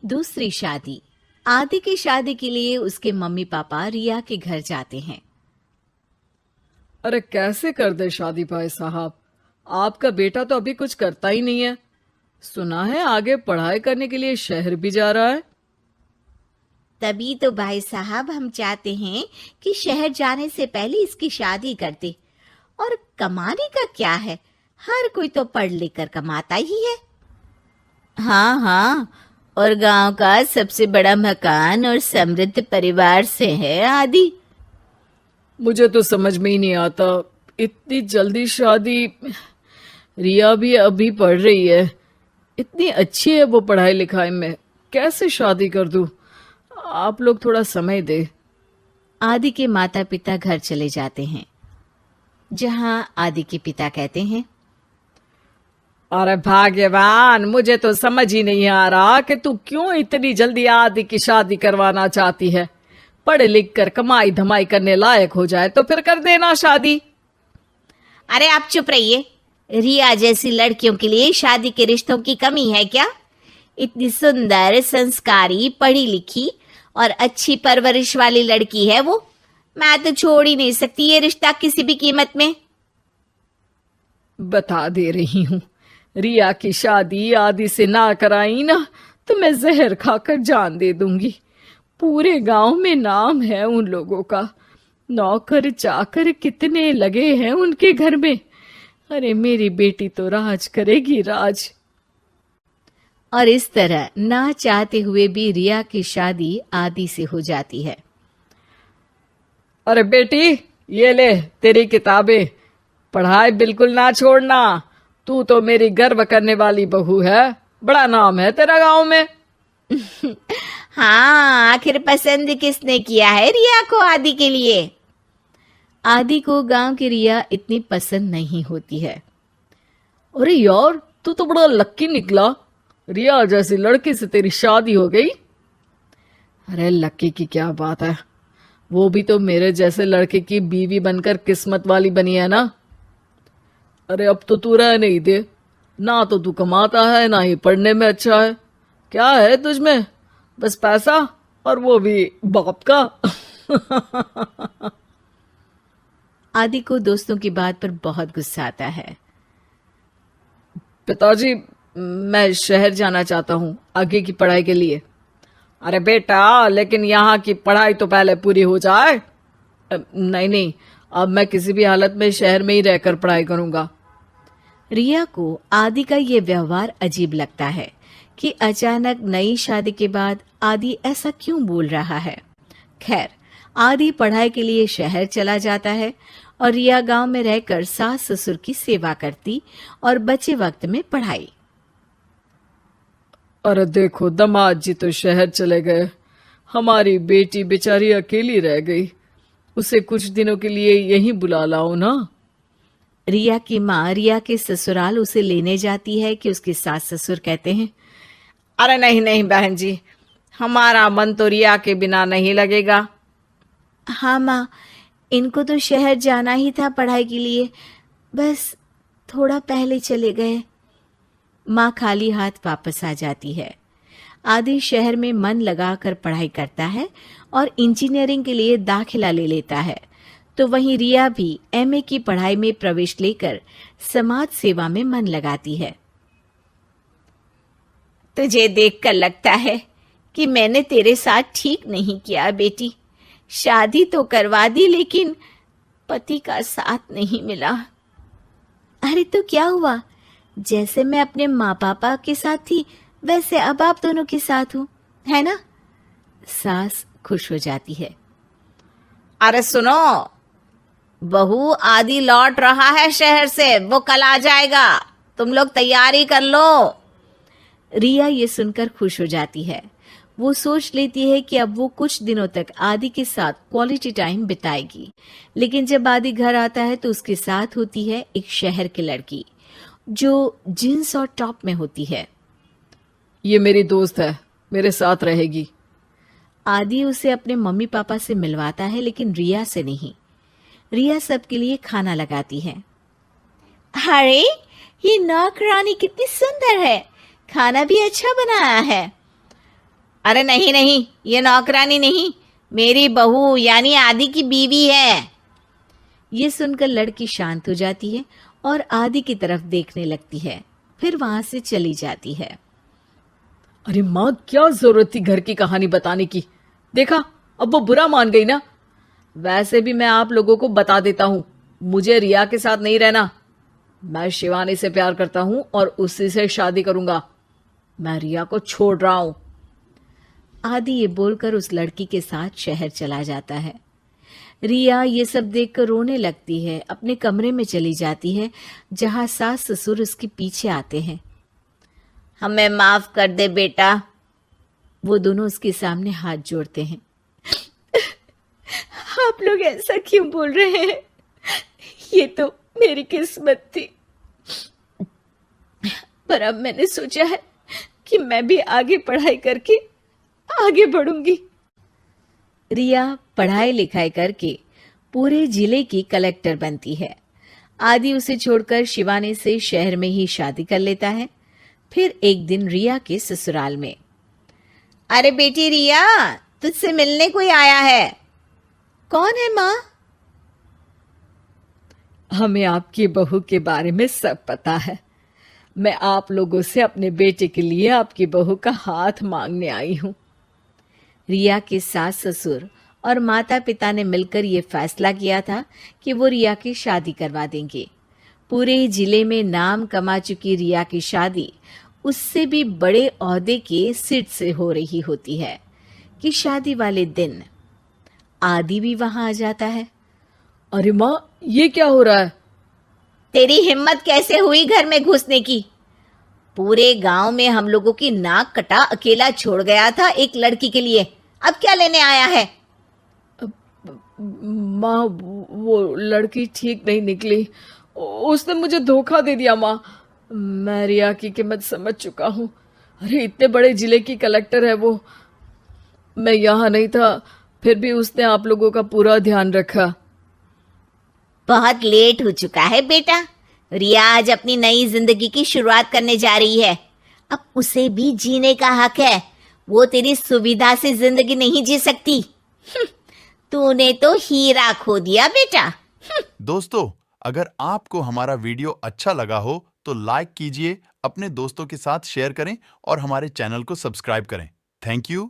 दूसरी शादी। आदि की शादी के लिए उसके मम्मी पापा रिया के घर जाते हैं। अरे कैसे कर दे शादी भाई साहब, आपका बेटा तो अभी कुछ करता ही नहीं है। सुना है आगे पढ़ाई करने के लिए शहर भी जा रहा है। तभी तो भाई साहब हम चाहते हैं कि शहर जाने से पहले इसकी शादी कर दे। और कमाने का क्या है, हर कोई तो पढ़ लिख कर कमाता ही है। हाँ हाँ, और गांव का सबसे बड़ा मकान और समृद्ध परिवार से है आदि। मुझे तो समझ में ही नहीं आता, इतनी जल्दी शादी। रिया भी अभी पढ़ रही है, इतनी अच्छी है वो पढ़ाई लिखाई में, कैसे शादी कर दूं? आप लोग थोड़ा समय दे। आदि के माता पिता घर चले जाते हैं, जहां आदि के पिता कहते हैं, अरे भाग्यवान, मुझे तो समझ ही नहीं आ रहा कि तू क्यों इतनी जल्दी आदि की शादी करवाना चाहती है। पढ़ लिख कर कमाई धमाई करने लायक हो जाए तो फिर कर देना शादी। अरे आप चुप रहिए। रिया जैसी लड़कियों के लिए शादी के रिश्तों की कमी है क्या? इतनी सुंदर, संस्कारी, पढ़ी लिखी और अच्छी परवरिश वाली लड़की है वो। मैं तो छोड़ ही नहीं सकती ये रिश्ता किसी भी कीमत में। बता दे रही हूँ, रिया की शादी आदि से ना कराई ना तो मैं जहर खाकर जान दे दूंगी। पूरे गांव में नाम है उन लोगों का, नौकर चाकर कितने लगे हैं उनके घर में। अरे मेरी बेटी तो राज करेगी, राज। और इस तरह ना चाहते हुए भी रिया की शादी आदि से हो जाती है। अरे बेटी, ये ले तेरी किताबें, पढ़ाई बिल्कुल ना छोड़ना। तू तो मेरी गर्व करने वाली बहू है, बड़ा नाम है तेरा गांव में। हाँ, आखिर पसंद किसने किया है रिया को आदि के लिए? आदि को गांव की रिया इतनी पसंद नहीं होती है। अरे यार, तू तो बड़ा लक्की निकला, रिया जैसी लड़की से तेरी शादी हो गई। अरे लक्की की क्या बात है, वो भी तो मेरे जैसे लड़के की बीवी बनकर किस्मत वाली बनी है ना। अरे अब तो तू रह नहीं दे, ना तो तू कमाता है ना ही पढ़ने में अच्छा है। क्या है तुझ में? बस पैसा, और वो भी बाप का। आदि को दोस्तों की बात पर बहुत गुस्सा आता है। पिताजी, मैं शहर जाना चाहता हूँ आगे की पढ़ाई के लिए। अरे बेटा, लेकिन यहाँ की पढ़ाई तो पहले पूरी हो जाए। नहीं नहीं, अब मैं किसी भी हालत में शहर में ही रहकर पढ़ाई करूंगा। रिया को आदि का ये व्यवहार अजीब लगता है कि अचानक नई शादी के बाद आदि ऐसा क्यों बोल रहा है। खैर, आदि पढ़ाई के लिए शहर चला जाता है और रिया गांव में रहकर सास ससुर की सेवा करती और बचे वक्त में पढ़ाई। अरे देखो, दामाद जी तो शहर चले गए, हमारी बेटी बेचारी अकेली रह गई। उसे कुछ दिनों के लिए यहीं बुला लाओ ना। रिया की माँ रिया के ससुराल उसे लेने जाती है कि उसके सास ससुर कहते हैं, अरे नहीं नहीं बहन जी, हमारा मन तो रिया के बिना नहीं लगेगा। हाँ माँ, इनको तो शहर जाना ही था पढ़ाई के लिए, बस थोड़ा पहले चले गए। माँ खाली हाथ वापस आ जाती है। आदि शहर में मन लगाकर पढ़ाई करता है और इंजीनियरिंग के लिए दाखिला ले लेता है, तो वहीं रिया भी एमए की पढ़ाई में प्रवेश लेकर समाज सेवा में मन लगाती है। तुझे देखकर लगता है कि मैंने तेरे साथ ठीक नहीं किया बेटी। शादी तो करवा दी लेकिन पति का साथ नहीं मिला। अरे तो क्या हुआ, जैसे मैं अपने माँ पापा के साथ थी वैसे अब आप दोनों के साथ हूँ, है ना? सास खुश हो जाती है। अरे सुनो, बहू आदि लौट रहा है शहर से, वो कल आ जाएगा, तुम लोग तैयारी कर लो। रिया ये सुनकर खुश हो जाती है। वो सोच लेती है कि अब वो कुछ दिनों तक आदि के साथ क्वालिटी टाइम बिताएगी। लेकिन जब आदि घर आता है तो उसके साथ होती है एक शहर की लड़की जो जींस और टॉप में होती है। ये मेरी दोस्त है, मेरे साथ रहेगी। आदि उसे अपने मम्मी पापा से मिलवाता है लेकिन रिया से नहीं। रिया सबके लिए खाना लगाती है। अरे ये नौकरानी कितनी सुंदर है, खाना भी अच्छा बनाया है। अरे नहीं नहीं, ये नौकरानी नहीं, मेरी बहू यानी आदि की बीवी है। ये सुनकर लड़की शांत हो जाती है और आदि की तरफ देखने लगती है, फिर वहां से चली जाती है। अरे माँ, क्या जरूरत थी घर की कहानी बताने की? देखा, अब वो बुरा मान गई ना। वैसे भी मैं आप लोगों को बता देता हूं, मुझे रिया के साथ नहीं रहना। मैं शिवानी से प्यार करता हूं और उसी से शादी करूंगा। मैं रिया को छोड़ रहा हूं। आदि ये बोलकर उस लड़की के साथ शहर चला जाता है। रिया ये सब देखकर रोने लगती है, अपने कमरे में चली जाती है जहां सास ससुर उसके पीछे आते हैं। हमें माफ कर दे बेटा। वो दोनों उसके सामने हाथ जोड़ते हैं। आप लोग ऐसा क्यों बोल रहे हैं? ये तो मेरी किस्मत थी, पर अब मैंने सोचा है कि मैं भी आगे पढ़ाई करके आगे बढ़ूंगी। रिया पढ़ाई लिखाई करके पूरे जिले की कलेक्टर बनती है। आदि उसे छोड़कर शिवानी से शहर में ही शादी कर लेता है। फिर एक दिन रिया के ससुराल में, अरे बेटी रिया, तुझसे मिलने कोई आया है। कौन है माँ? हमें आपकी बहू के बारे में सब पता है। मैं आप लोगों से अपने बेटे के लिए आपकी बहू का हाथ मांगने आई हूं। रिया के सास ससुर और माता पिता ने मिलकर ये फैसला किया था कि वो रिया की शादी करवा देंगे। पूरे जिले में नाम कमा चुकी रिया की शादी उससे भी बड़े ओहदे के सिट से हो रही होती है कि शादी वाले दिन आदि भी वहां आ जाता है। अरे माँ, ये क्या हो रहा है? तेरी हिम्मत कैसे हुई घर में घुसने की? पूरे गांव में हम लोगों की नाक कटा अकेला छोड़ गया था एक लड़की के लिए, अब क्या लेने आया है? माँ, वो लड़की ठीक नहीं निकली। उसने मुझे धोखा दे दिया माँ। मैं रिया की कीमत समझ चुका हूँ। अरे इतने बड़े जिले की कलेक्टर है वो। मैं यहाँ नहीं था, फिर भी उसने आप लोगों का पूरा ध्यान रखा। बहुत लेट हो चुका है बेटा। रिया आज अपनी नई जिंदगी की शुरुआत करने जा रही है। अब उसे भी जीने का हक है। वो तेरी सुविधा से जिंदगी नहीं जी सकती। तूने तो हीरा खो दिया बेटा। दोस्तों, अगर आपको हमारा वीडियो अच्छा लगा हो तो लाइक कीजिए, अपने दोस्तों के साथ शेयर करें और हमारे चैनल को सब्सक्राइब करें। Thank you.